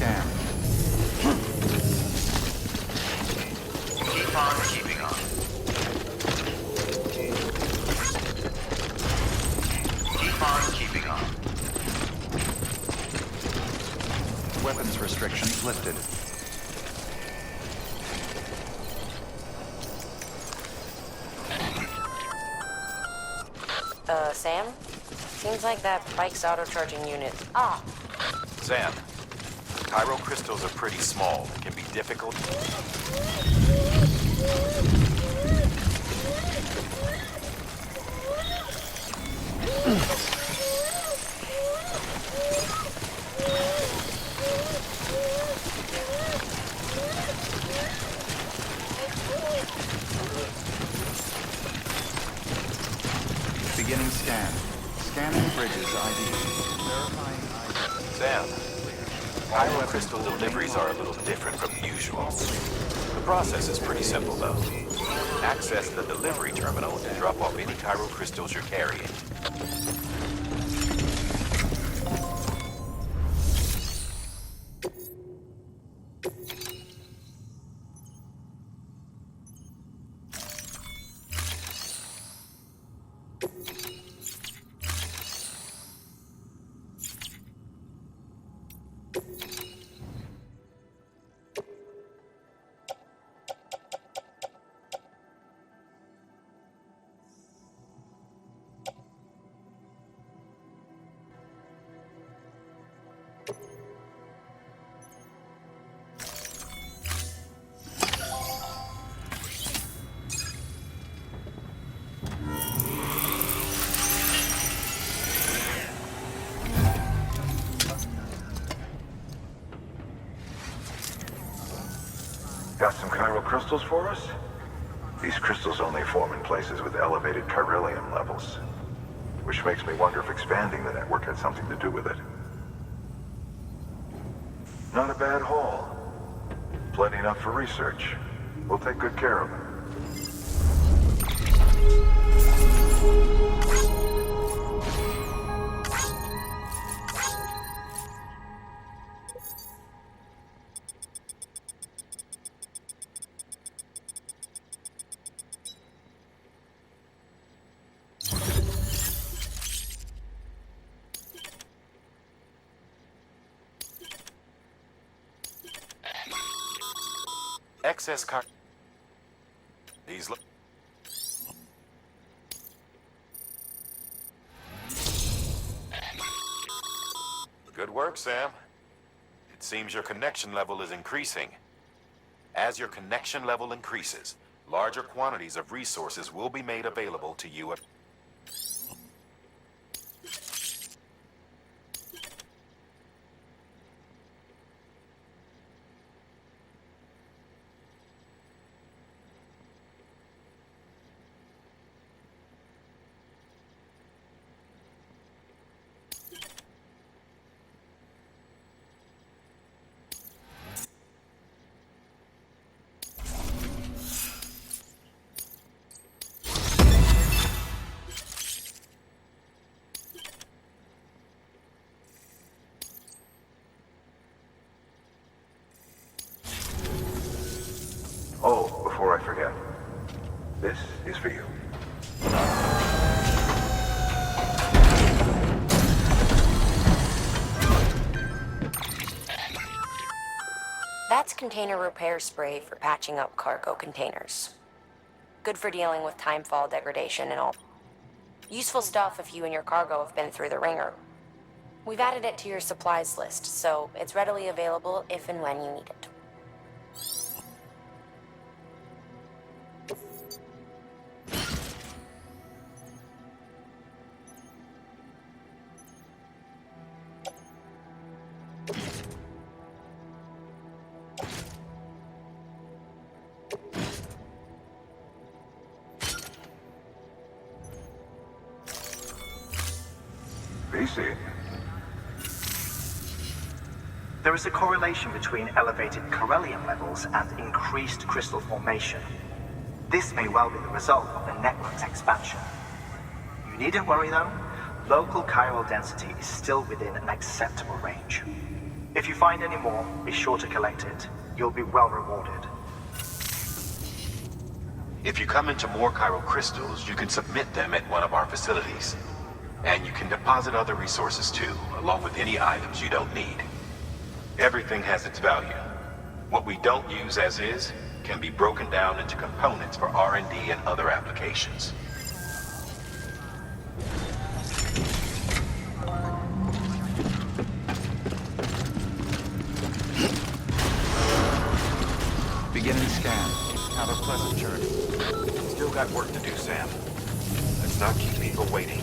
scan. Keep on keeping on. Keep on keeping on. Weapons restrictions lifted. Sam? Seems like that bike's auto-charging unit. Ah! Sam, Cairo crystals are pretty small and can be difficult. Beginning scan. Scanning bridges ID. Verifying ID. Sam, Cairo crystal deliveries are a little different from usual. The process is pretty simple, though. Access the delivery terminal and drop off any Cairo crystals you're carrying. Got some chiral crystals for us? These crystals only form in places with elevated chiralium levels, which makes me wonder if expanding the network had something to do with it. Not a bad haul. Plenty enough for research. We'll take good care of it. Excess car. These look. Good work, Sam. It seems your connection level is increasing. As your connection level increases, larger quantities of resources will be made available to you. Oh, before I forget, this is for you. That's container repair spray for patching up cargo containers. Good for dealing with timefall degradation and all. Useful stuff if you and your cargo have been through the ringer. We've added it to your supplies list, so it's readily available if and when you need it. BC. There is a correlation between elevated chiralium levels and increased crystal formation. This may well be the result of the network's expansion. You needn't worry though, local chiral density is still within an acceptable range. If you find any more, be sure to collect it. You'll be well rewarded. If you come into more chiral crystals, you can submit them at one of our facilities. And you can deposit other resources too, along with any items you don't need. Everything has its value. What we don't use as is can be broken down into components for R&D and other applications. Beginning scan. Have a pleasant journey. Still got work to do, Sam. Let's not keep people waiting.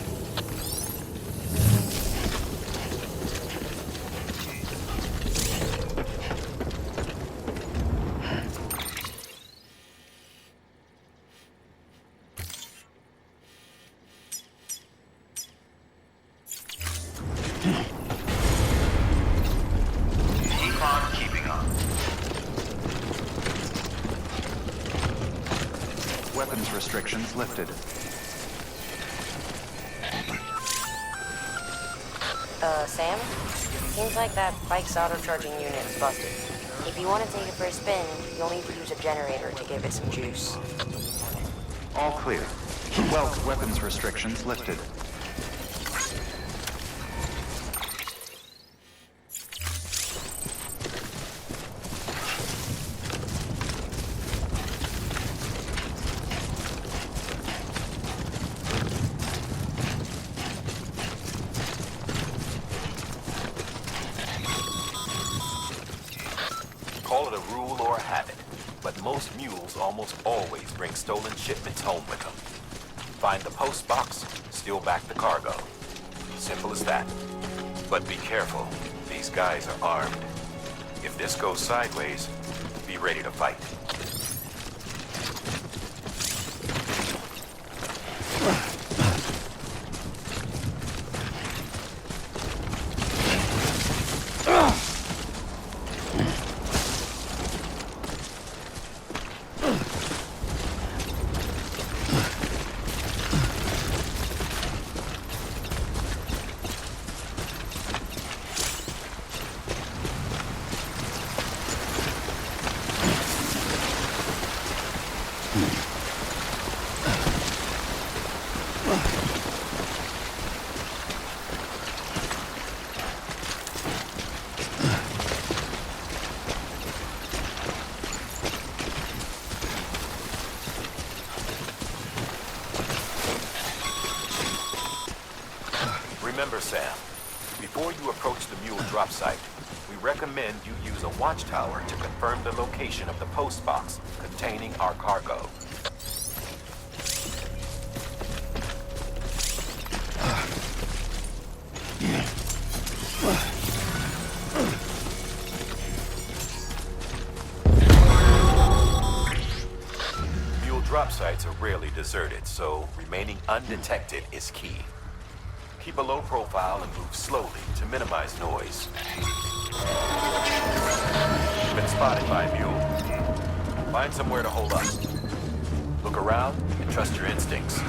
Keep on keeping on. Weapons restrictions lifted. Sam? Seems like that bike's auto-charging unit is busted. If you want to take it for a spin, you'll need to use a generator to give it some juice. All clear. Weapons restrictions lifted. Call it a rule or a habit, but most mules almost always bring stolen shipments home with them. Find the post box, steal back the cargo. Simple as that. But be careful, these guys are armed. If this goes sideways, be ready to fight. Remember, Sam, before you approach the mule drop site, we recommend you use a watchtower to confirm the location of the post box containing our cargo. Mule drop sites are rarely deserted, so remaining undetected is key. Keep a low profile and move slowly to minimize noise. Been spotted by a mule. Find somewhere to hold up. Look around and trust your instincts.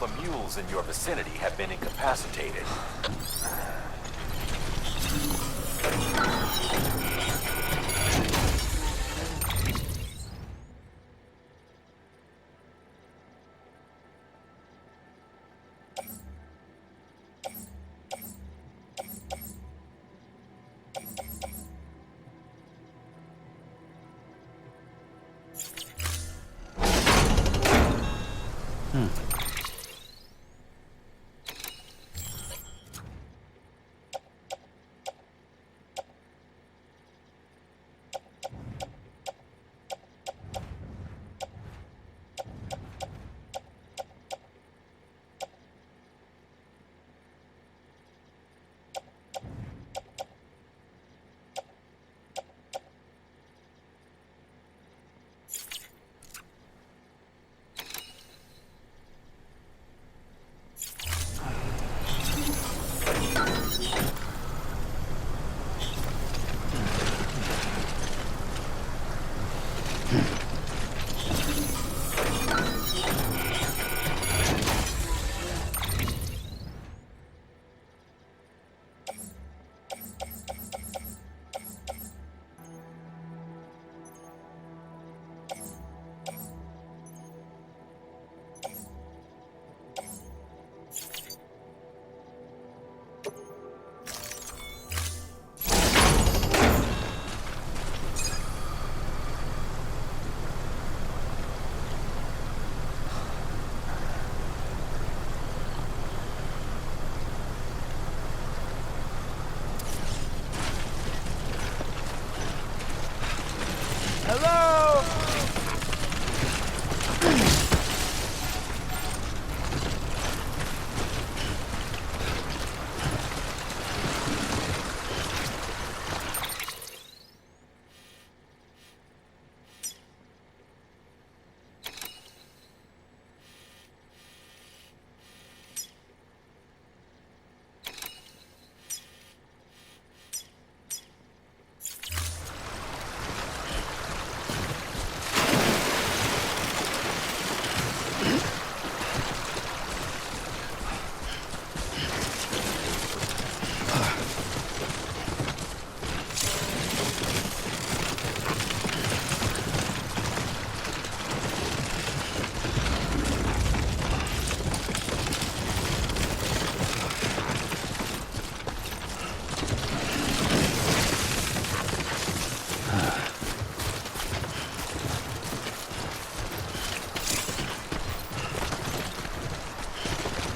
the mules in your vicinity have been incapacitated.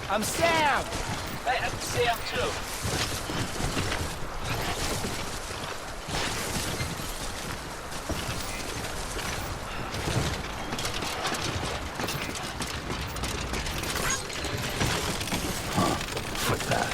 I'm Sam! Hey, I'm Sam too. What's that?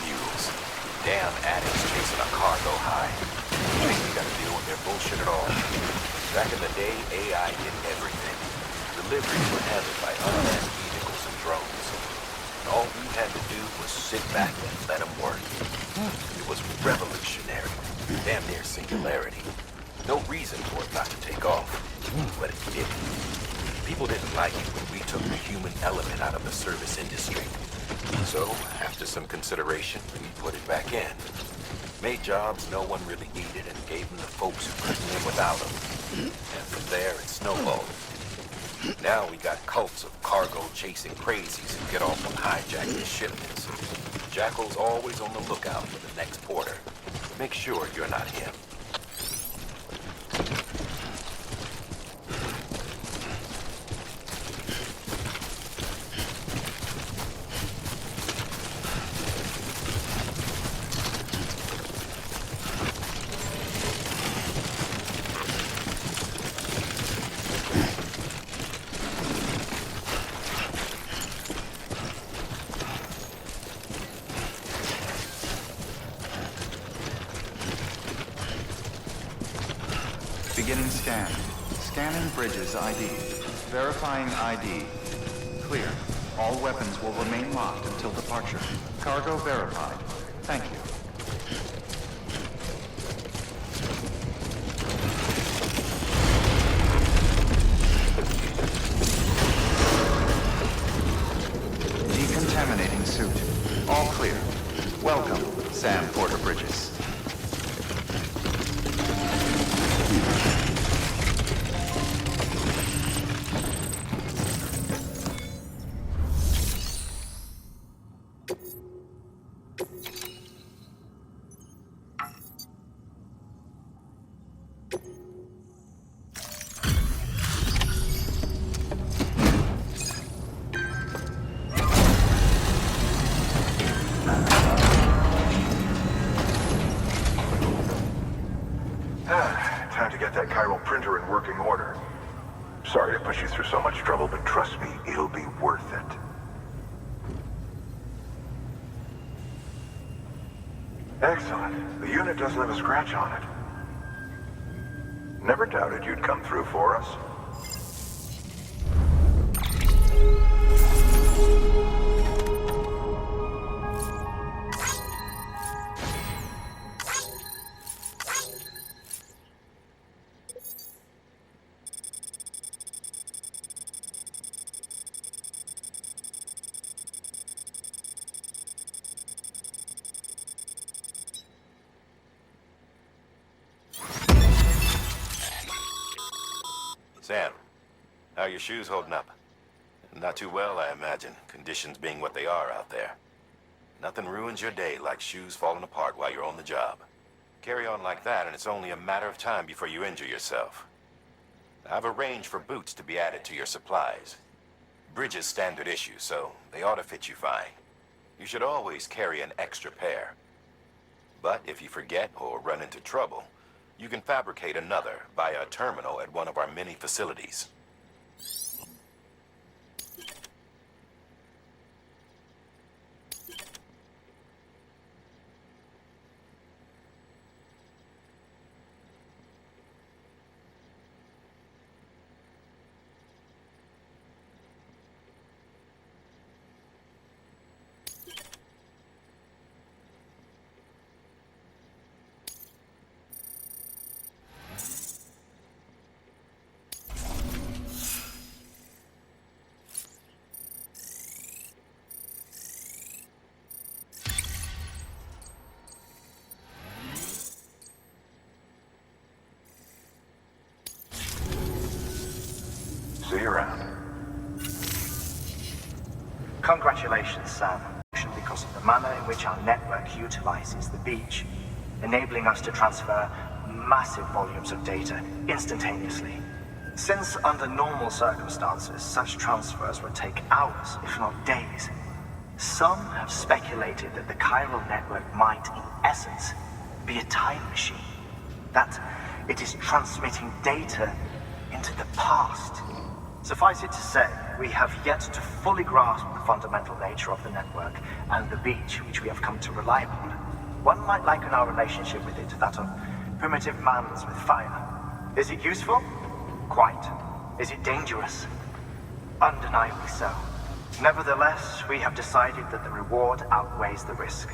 Mules. Damn addicts chasing a cargo high. You ain't gotta deal with their bullshit at all. Back in the day, AI did everything. Deliveries were handled by unmanned vehicles and drones. And all we had to do was sit back and let them work. It was revolutionary. Damn near singularity. No reason for it not to take off. But it didn't. People didn't like it when we took the human element out of the service industry. So, after some consideration, we put it back in. Made jobs no one really needed and gave them to folks who couldn't live without them. And from there, it snowballed. Now we got cults of cargo-chasing crazies who get off on hijacking shipments. Jackal's always on the lookout for the next porter. Make sure you're not him. Beginning scan. Scanning bridges ID. Verifying ID. Clear. All weapons will remain locked until departure. Cargo verified. Thank you. Decontaminating suit. All clear. Welcome, Sam Porter Bridges. Time to get that chiral printer in working order. Sorry to put you through so much trouble, but trust me, it'll be worth it. Excellent. The unit doesn't have a scratch on it. Never doubted you'd come through for us. Sam, how are your shoes holding up? Not too well, I imagine, conditions being what they are out there. Nothing ruins your day like shoes falling apart while you're on the job. Carry on like that and it's only a matter of time before you injure yourself. I've arranged for boots to be added to your supplies. Bridges standard issue, so they ought to fit you fine. You should always carry an extra pair. But if you forget or run into trouble, you can fabricate another via a terminal at one of our many facilities. See you around. Congratulations, Sam. Because of the manner in which our network utilizes the beach, enabling us to transfer massive volumes of data instantaneously. Since under normal circumstances, such transfers would take hours, if not days, some have speculated that the chiral network might, in essence, be a time machine. That it is transmitting data into the past. Suffice it to say, we have yet to fully grasp the fundamental nature of the network and the beach which we have come to rely upon. One might liken our relationship with it to that of primitive mans with fire. Is it useful? Quite. Is it dangerous? Undeniably so. Nevertheless, we have decided that the reward outweighs the risk.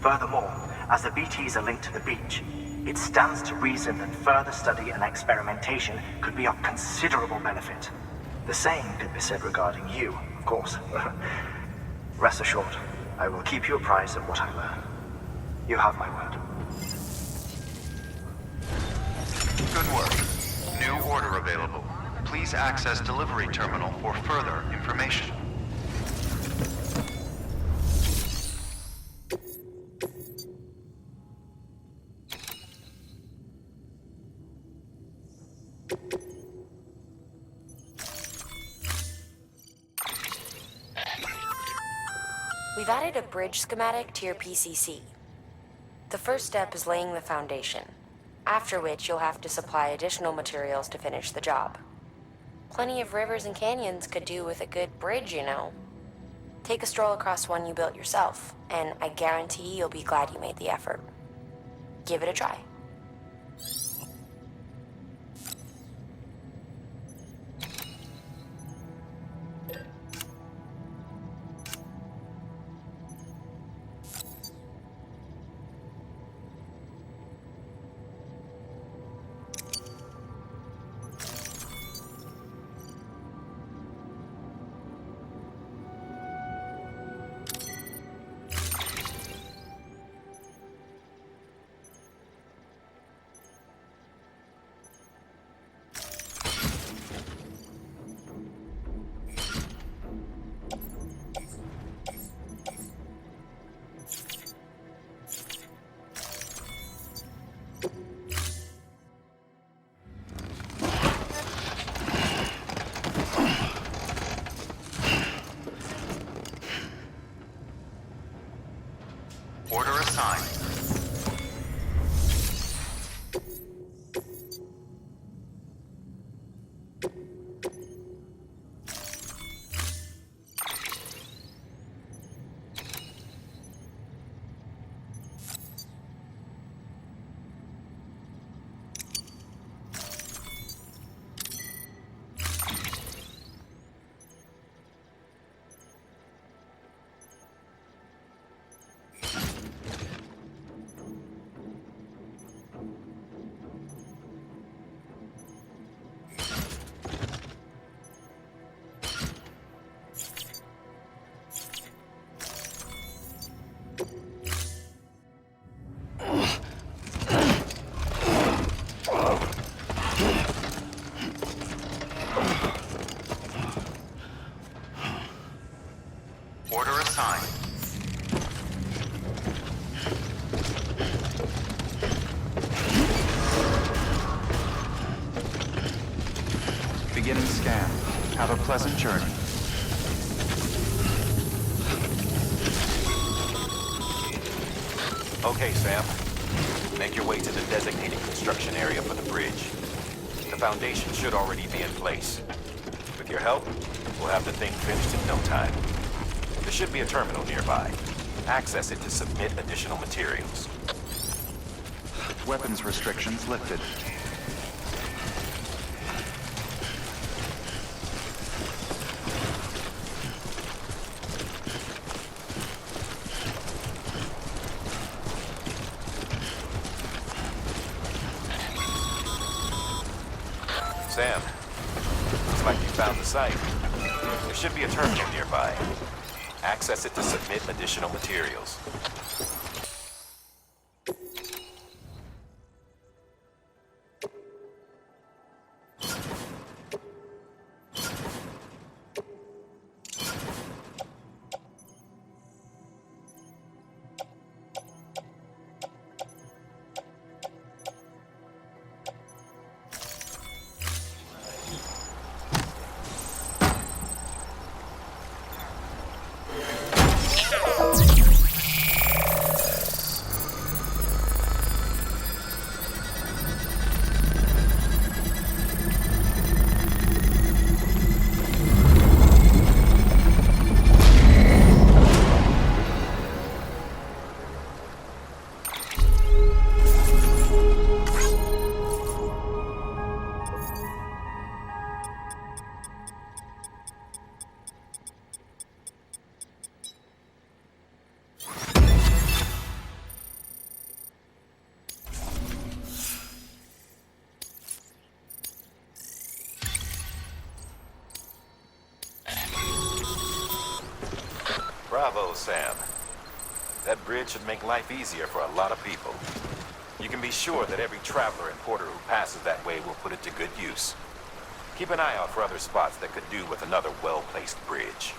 Furthermore, as the BTs are linked to the beach, it stands to reason that further study and experimentation could be of considerable benefit. The same could be said regarding you, of course. Rest assured, I will keep you apprised of what I learn. You have my word. Good work. New order available. Please access delivery terminal for further information. We've added a bridge schematic to your PCC. The first step is laying the foundation, after which you'll have to supply additional materials to finish the job. Plenty of rivers and canyons could do with a good bridge, you know. Take a stroll across one you built yourself, and I guarantee you'll be glad you made the effort. Give it a try. Beginning scan. Have a pleasant journey. Okay, Sam. Make your way to the designated construction area for the bridge. The foundation should already be in place. With your help, we'll have the thing finished in no time. There should be a terminal nearby. Access it to submit additional materials. Weapons restrictions lifted. Sam, looks like you found the site. There should be a terminal nearby. Access it to submit additional materials. Bravo, Sam. That bridge should make life easier for a lot of people. You can be sure that every traveler and porter who passes that way will put it to good use. Keep an eye out for other spots that could do with another well-placed bridge.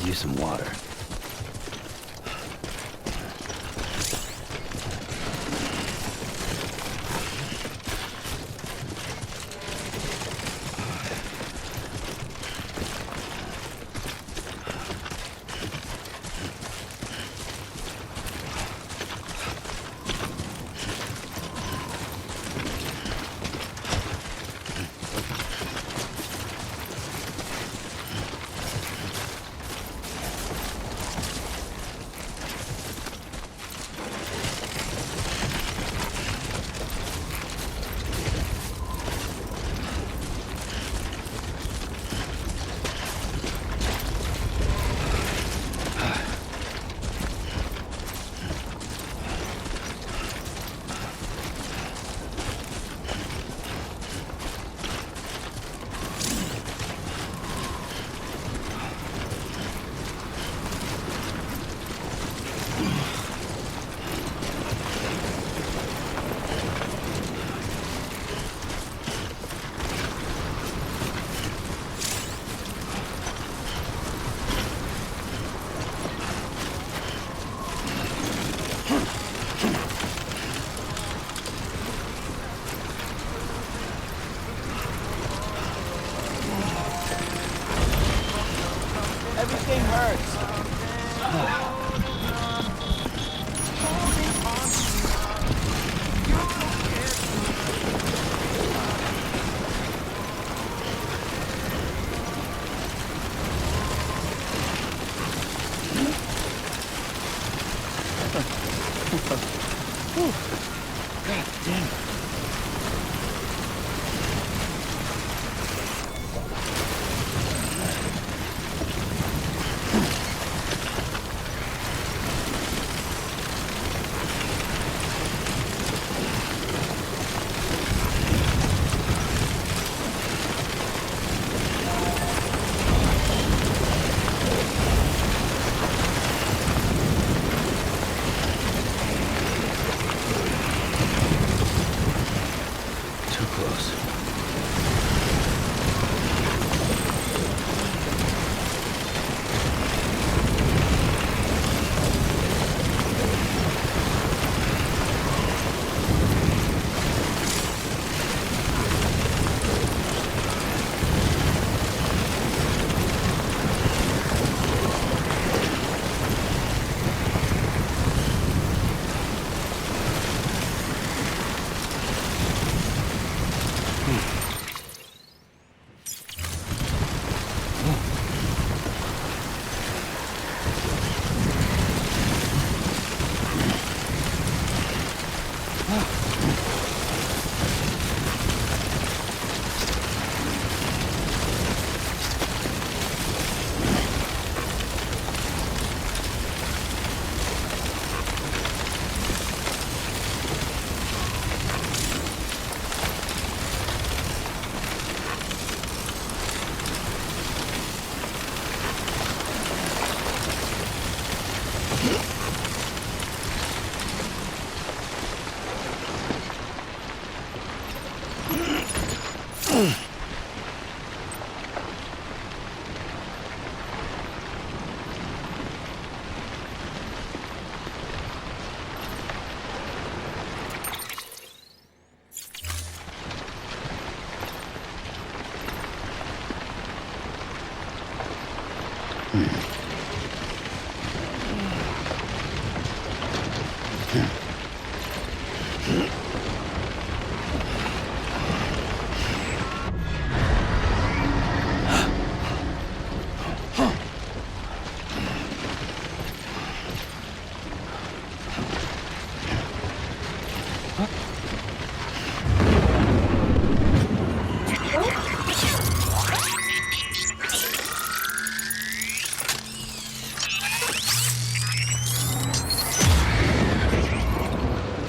Use some water. God damn it. Too close.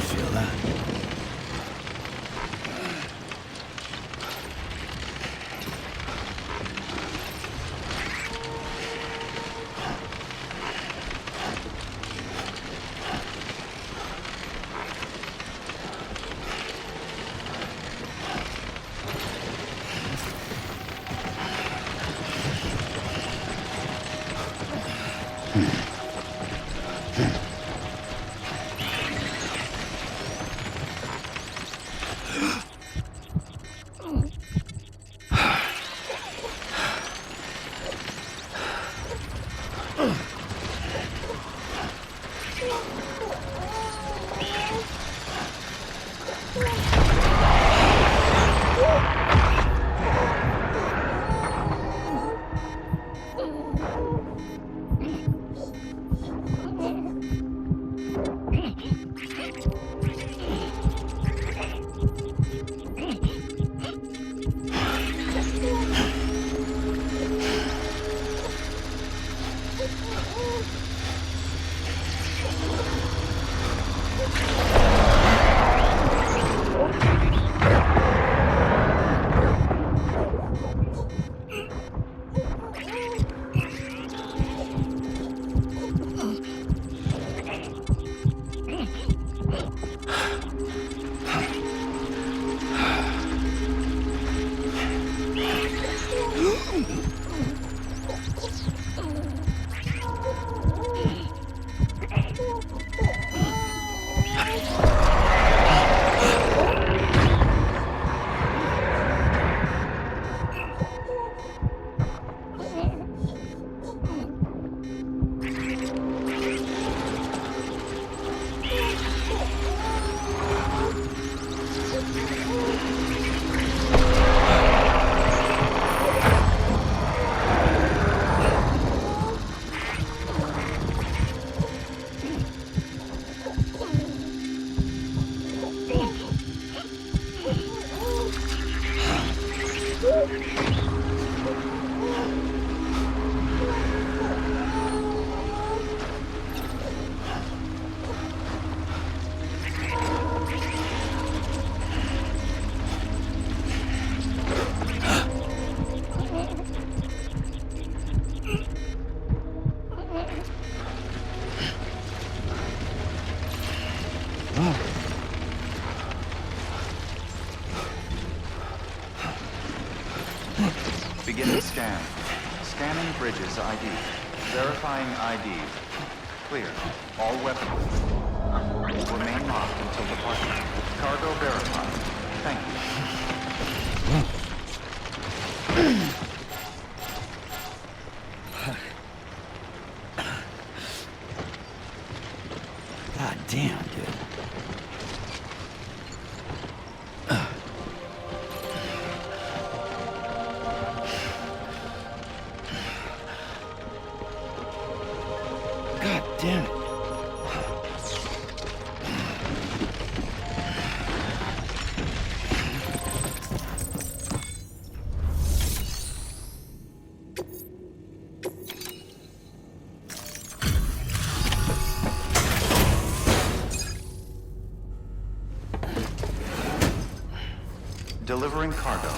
Feel that? Beginning scan. Scanning bridges ID. Verifying ID. Clear. All weapons will remain locked until departure. Cargo verified. Thank you. God damn, dude. God damn it. Delivering cargo.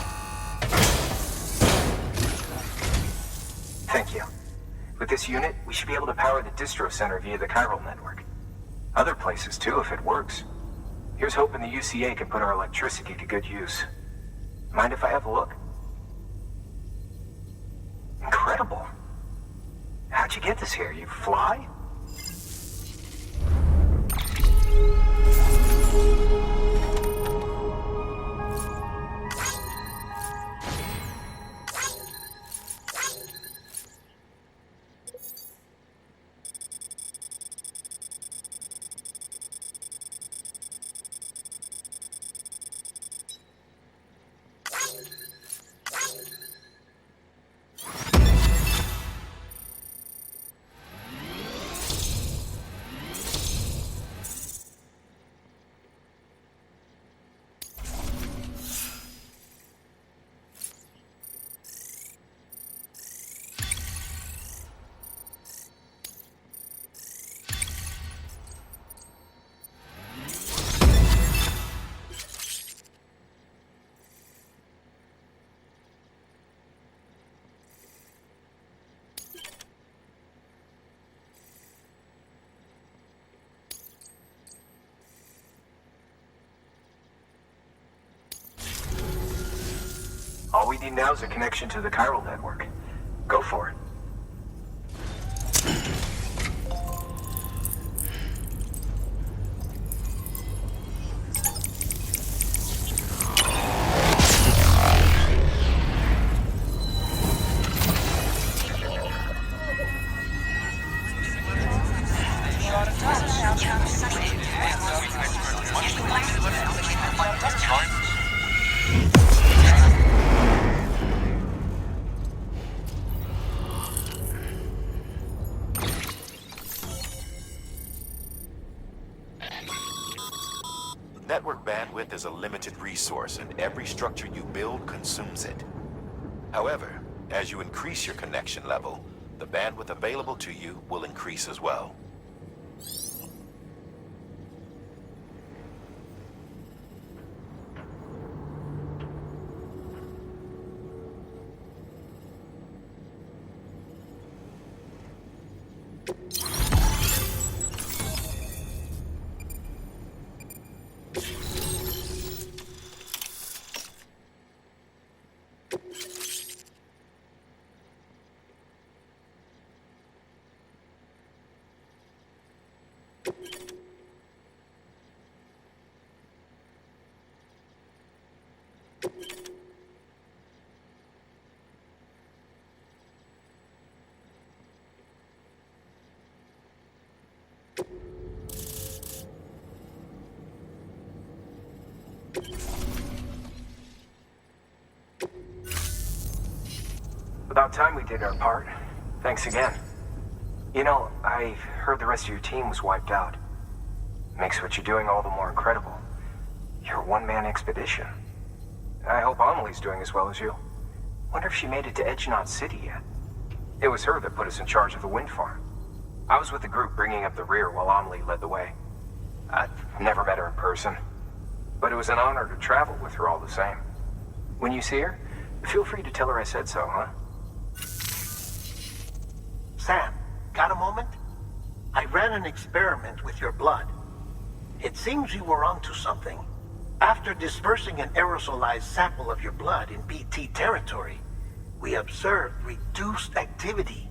Thank you. With this unit, we should be able to power the distro center via the chiral network. Other places too, if it works. Here's hoping the UCA can put our electricity to good use. Mind if I have a look? Incredible. How'd you get this here? You fly? All we need now is a connection to the chiral network. Go for it. Network bandwidth is a limited resource, and every structure you build consumes it. However, as you increase your connection level, the bandwidth available to you will increase as well. About time we did our part. Thanks again. You know, I heard the rest of your team was wiped out. Makes what you're doing all the more incredible. You're a one-man expedition. I hope Amelie's doing as well as you. Wonder if she made it to Edgenot City yet. It was her that put us in charge of the wind farm. I was with the group bringing up the rear while Amelie led the way. I've never met her in person, but it was an honor to travel with her all the same. When you see her, feel free to tell her I said so, huh? Sam, got a moment? I ran an experiment with your blood. It seems you were onto something. After dispersing an aerosolized sample of your blood in BT territory, we observed reduced activity.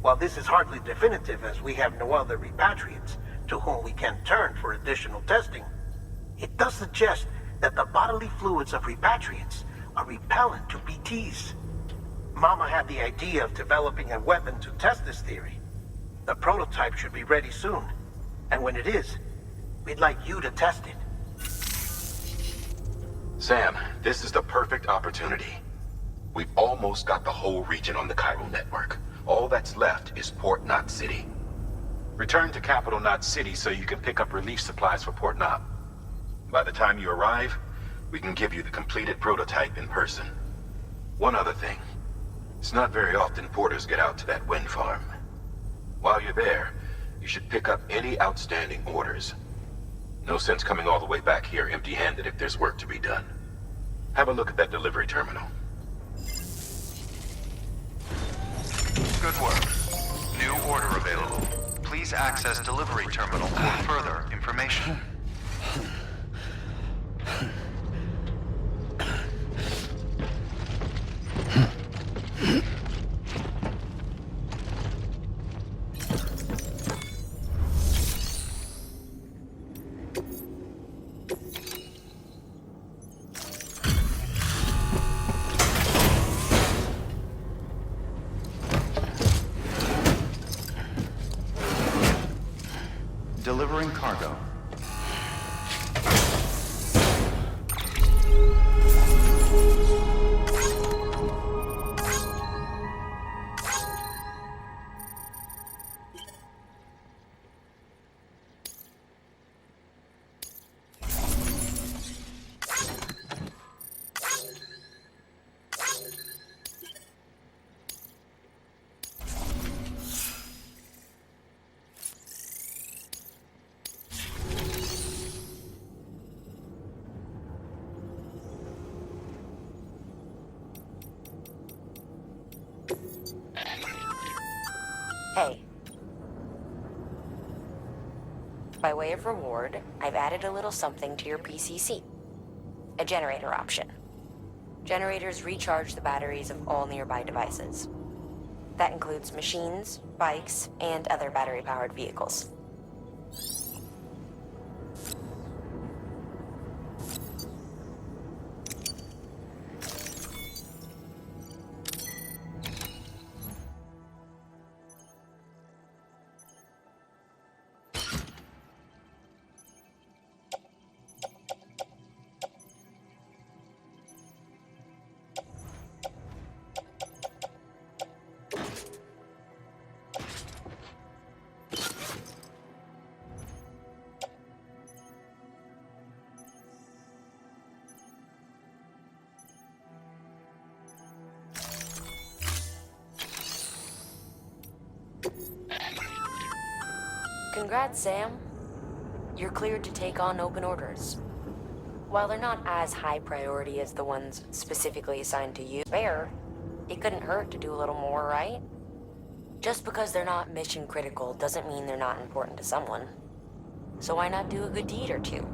While this is hardly definitive as we have no other repatriates to whom we can turn for additional testing, it does suggest that the bodily fluids of repatriates are repellent to BTs. Mama had the idea of developing a weapon to test this theory. The prototype should be ready soon, and when it is, we'd like you to test it. Sam, this is the perfect opportunity. We've almost got the whole region on the chiral network. All that's left is Port Knot City. Return to Capital Knot City so you can pick up relief supplies for Port Knot. By the time you arrive, we can give you the completed prototype in person. One other thing. It's not very often porters get out to that wind farm. While you're there, you should pick up any outstanding orders. No sense coming all the way back here empty-handed if there's work to be done. Have a look at that delivery terminal. Good work. New order available. Please access delivery terminal for further information. Delivering cargo. Hey. By way of reward, I've added a little something to your PCC. A generator option. Generators recharge the batteries of all nearby devices. That includes machines, bikes, and other battery-powered vehicles. Congrats, Sam. You're cleared to take on open orders. While they're not as high priority as the ones specifically assigned to you, fair, it couldn't hurt to do a little more, right? Just because they're not mission critical doesn't mean they're not important to someone. So why not do a good deed or two?